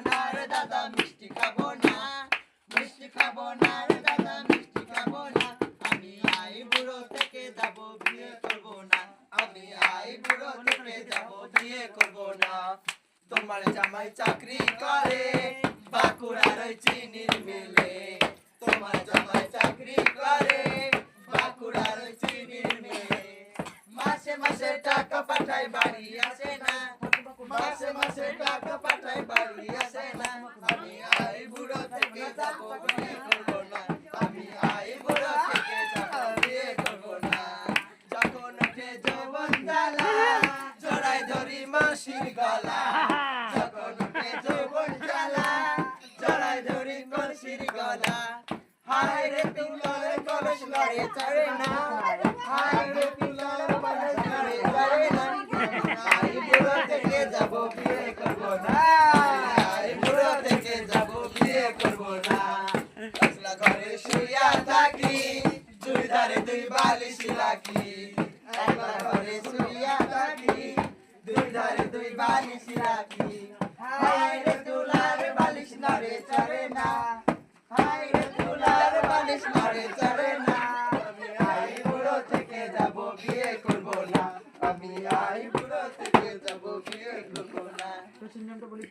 না রে দাদা মিষ্টি খাবো না, মিষ্টি খাবো না রে দাদা মিষ্টি খাবো না। আমি আই বুড়ো থেকে যাব বিয়ে করব না, আমি আই বুড়ো থেকে যাব বিয়ে করব না। তোমার জামাই চাকরি করে বাঁকুড়ার ওই চিনির মিলে, তোমার জামাই চাকরি করে বাঁকুড়ার ওই চিনির মিলে। মাসে মাসে টাকা পাঠায় বাড়ি আসে না, মাসে মাসে টাকা পাঠায় বাড়ি আসে না। আমি আই বুড়ো থেকে যাব বিয়ে করব না, আমি আই বুড়ো থেকে যাব বিয়ে করব না। যখন ওঠে যৌবন জ্বালা জড়াই ধরি মাসির গলা, যখন ওঠে যৌবন জ্বালা জড়াই ধরি মাসির গলা। হায় রে পিঙ্গলের কলস লড়ে চড়ে না, হায় রে পিঙ্গলের কলস লড়ে চড়ে না। আই বুড়ো থেকে যাব বিয়ে করব না, আই বুড়ো থেকে যাব বিয়ে করব না। একলা ঘরে শুইয়া থাকি দুই ধারে দুই বালিশ রাখি, একলা ঘরে শুইয়া থাকি দুই ধারে দুই বালিশ রাখি। হায় রে তুলার বালিশ নড়ে চড়ে না,